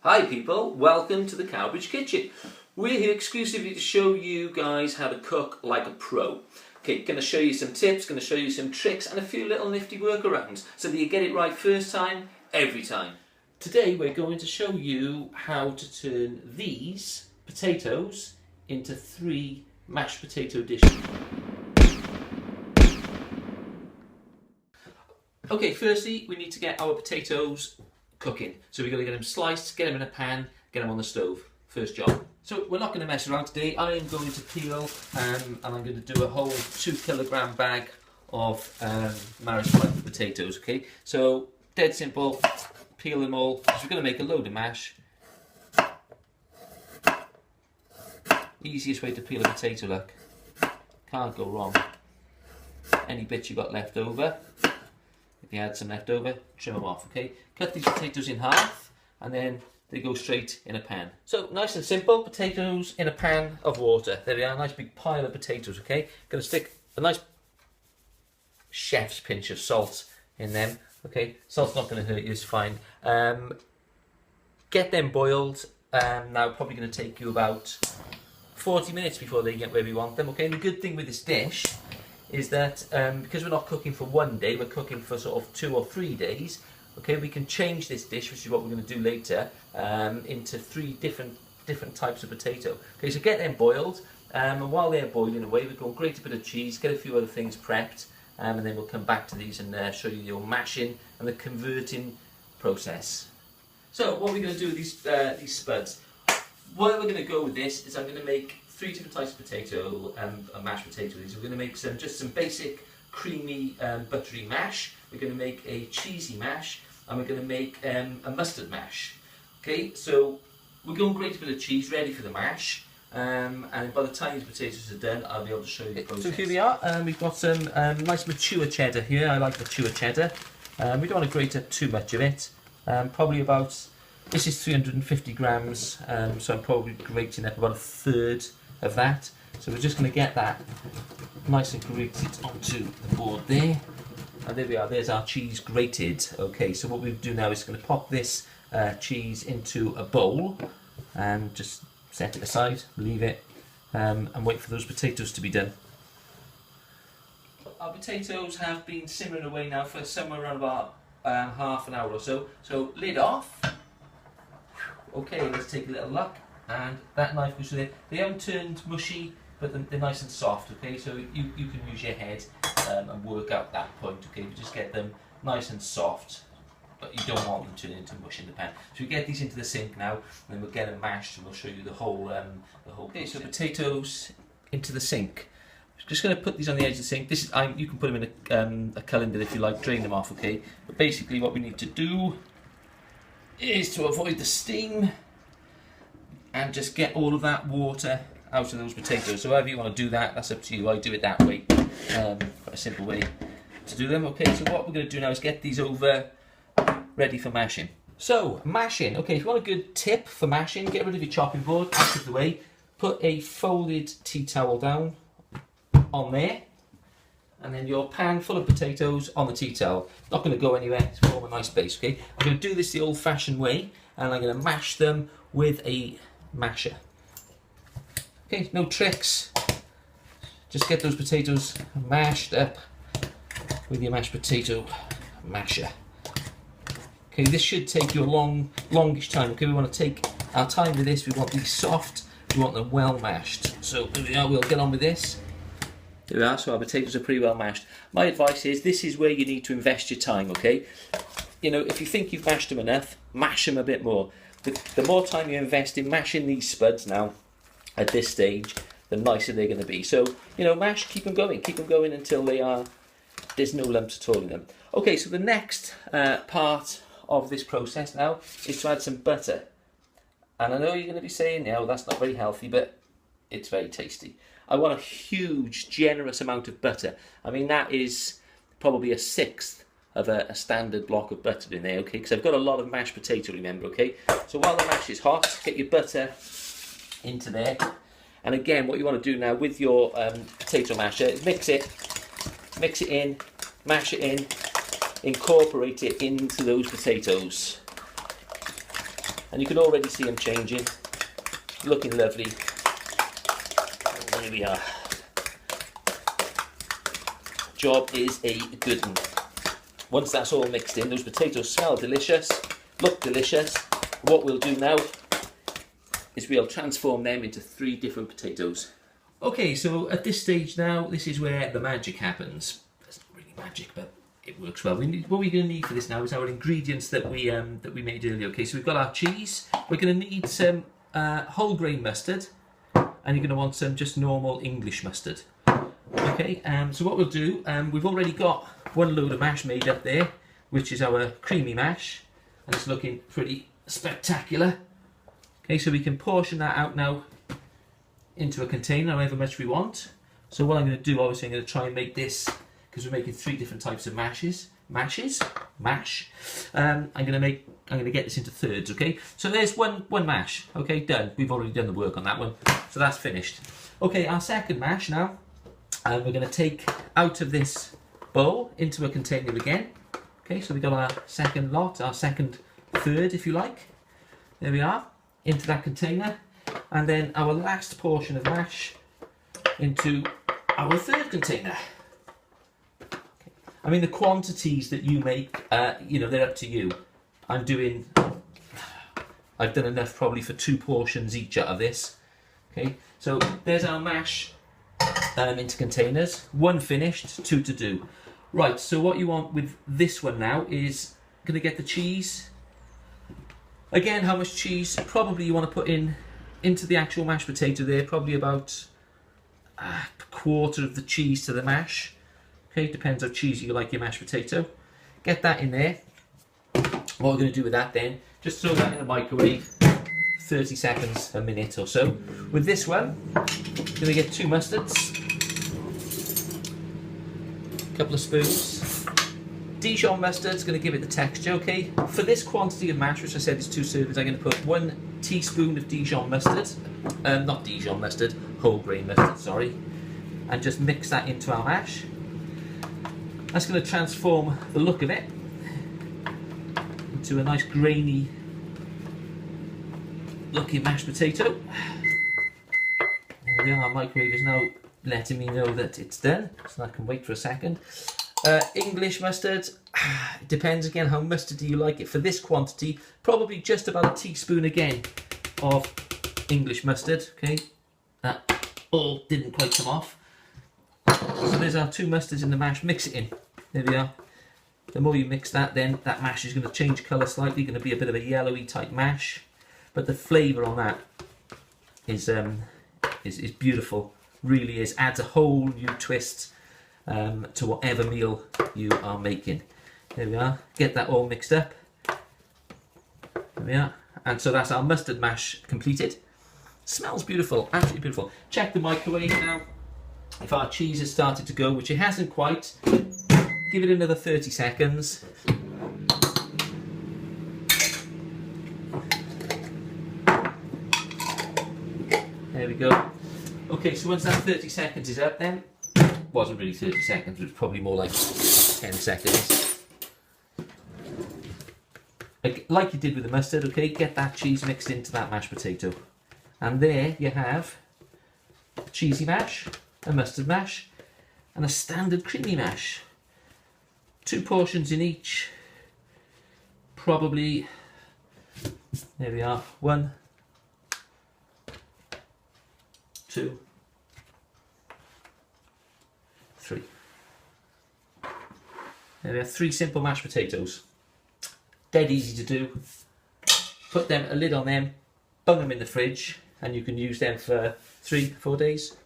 Hi people, welcome to the Cowbridge Kitchen. We're here exclusively to show you guys how to cook like a pro. Okay, going to show you some tips, going to show you some tricks and a few little nifty workarounds so that you get it right first time, every time. Today we're going to show you how to turn these potatoes into 3 mashed potato dishes. Okay, firstly we need to get our potatoes cooking. So we've got to get them sliced, get them in a pan, get them on the stove. First job. So we're not going to mess around today. I am going to peel and I'm going to do a whole 2 kilogram bag of Maris Piper potatoes. Okay, so dead simple. Peel them all. So we're going to make a load of mash. Easiest way to peel a potato, look. Can't go wrong. Any bits you got left over. If you had some left over, trim them off, okay? Cut these potatoes in half and then they go straight in a pan. So nice and simple, potatoes in a pan of water. There we are, a nice big pile of potatoes, okay? Gonna stick a nice chef's pinch of salt in them, okay? Salt's not gonna hurt you, it's fine. Get them boiled. Now probably gonna take you about 40 minutes before they get where we want them, okay? And the good thing with this dish is that because we're not cooking for one day, we're cooking for sort of 2 or 3 days. Okay, we can change this dish, which is what we're going to do later, into 3 different types of potato. Okay, so get them boiled, and while they're boiling away, we're going to grate a bit of cheese, get a few other things prepped, and then we'll come back to these and show you your mashing and the converting process. So, what we're going to do with these spuds? Where we're going to go with this is I'm going to make 3 different types of potato and mashed potato. We're going to make just some basic creamy buttery mash. We're going to make a cheesy mash and we're going to make a mustard mash. Okay, so we're going to grate a bit of cheese ready for the mash, and by the time these potatoes are done, I'll be able to show you the process. So here we are. We've got some nice mature cheddar here. I like mature cheddar. We don't want to grate up too much of it. Probably about, this is 350 grams, so I'm probably grating up about 1/3 of that. So we're just going to get that nice and grated onto the board there. And there we are, there's our cheese grated. Okay, so what we do now is going to pop this cheese into a bowl and just set it aside, leave it, and wait for those potatoes to be done. Our potatoes have been simmering away now for somewhere around about half an hour or so. So lid off. Okay, let's take a little look. And that knife goes through there. They haven't turned mushy, but they're nice and soft, okay? So you can use your head and work out that point, okay? But just get them nice and soft, but you don't want them to turn into mush in the pan. So we get these into the sink now, and then we'll get them mashed, and we'll show you the whole Okay, so potatoes into the sink. Just going to put these on the edge of the sink. This is you can put them in a colander if you like, drain them off, okay? But basically what we need to do is to avoid the steam and just get all of that water out of those potatoes. So however you want to do that, that's up to you. I do it that way. Quite a simple way to do them. Okay, so what we're going to do now is get these over ready for mashing. So, mashing. Okay, if you want a good tip for mashing, get rid of your chopping board, out of the way. Put a folded tea towel down on there. And then your pan full of potatoes on the tea towel. Not going to go anywhere, it's form a nice base, okay? I'm going to do this the old-fashioned way, and I'm going to mash them with a masher. Okay, no tricks. Just get those potatoes mashed up with your mashed potato masher. Okay, this should take you a longish time. Okay, we want to take our time with this. We want these soft, we want them well mashed. So here we are, we'll get on with this. There we are, so our potatoes are pretty well mashed. My advice is, this is where you need to invest your time, okay? You know, if you think you've mashed them enough, mash them a bit more. The more time you invest in mashing these spuds now, at this stage, the nicer they're going to be. So, you know, mash, keep them going until there's no lumps at all in them. Okay, so the next part of this process now is to add some butter. And I know you're going to be saying, no, that's not very healthy, but it's very tasty. I want a huge, generous amount of butter. I mean, that is probably 1/6 of a standard block of butter in there, okay? Because I've got a lot of mashed potato, remember, okay? So while the mash is hot, get your butter into there. And again, what you want to do now with your potato masher is mix it in, mash it in, incorporate it into those potatoes. and you can already see them changing, looking lovely. There we are. Job is a good one. Once that's all mixed in, those potatoes smell delicious, look delicious. What we'll do now is we'll transform them into 3 different potatoes. Okay, so at this stage now, this is where the magic happens. It's not really magic, but it works well. What we're going to need for this now is our ingredients that we made earlier. Okay, so we've got our cheese. We're going to need some whole grain mustard, and you're going to want some just normal English mustard. Okay, so what we'll do, we've already got 1 load of mash made up there, which is our creamy mash, and it's looking pretty spectacular. Okay, so we can portion that out now into a container, however much we want. So what I'm going to do, obviously, I'm going to try and make this, because we're making 3 different types of mash. I'm going to get this into thirds. Okay, so there's one mash. Okay, done. We've already done the work on that one, so that's finished. Okay, our second mash now, and we're going to take out of this bowl into a container again. Okay, so we've got our second lot, our second third, if you like. There we are, into that container, and then our last portion of mash into our third container. Okay. I mean, the quantities that you make, you know, they're up to you. I've done enough probably for 2 portions each out of this. Okay, so there's our mash into containers. 1 finished, 2 to do. Right, so what you want with this one now is going to get the cheese. Again, how much cheese? Probably you want to put into the actual mashed potato there, probably about a quarter of the cheese to the mash. Okay, depends how cheesy you like your mashed potato. Get that in there. What we're going to do with that then, just throw that in the microwave, 30 seconds, a minute or so. With this one, going to get 2 mustards, a couple of spoons. Dijon mustard is going to give it the texture, okay? For this quantity of mash, which I said is 2 servings, I'm going to put 1 teaspoon of Dijon mustard, not Dijon mustard, whole grain mustard, sorry, and just mix that into our mash. That's going to transform the look of it into a nice grainy looking mashed potato. There we are, our microwave is now letting me know that it's done, so I can wait for a second. English mustard, it depends again how mustardy you like it. For this quantity, probably just about a teaspoon again of English mustard. Okay, that all didn't quite come off. So there's our 2 mustards in the mash, mix it in. There we are. The more you mix that, then that mash is going to change colour slightly, going to be a bit of a yellowy type mash, but the flavour on that is beautiful, really is, adds a whole new twist to whatever meal you are making. There we are, get that all mixed up. There we are, and so that's our mustard mash completed. Smells beautiful, absolutely beautiful. Check the microwave now. If our cheese has started to go, which it hasn't quite, give it another 30 seconds. There we go. Okay, so once that 30 seconds is up then, wasn't really 30 seconds, it was probably more like 10 seconds. Like you did with the mustard, okay, get that cheese mixed into that mashed potato. And there you have a cheesy mash, a mustard mash, and a standard creamy mash. 2 portions in each, probably, there we are, 1, 2, 3. There we are, 3 simple mashed potatoes. Dead easy to do. Put them, a lid on them, bung them in the fridge, and you can use them for 3-4 days.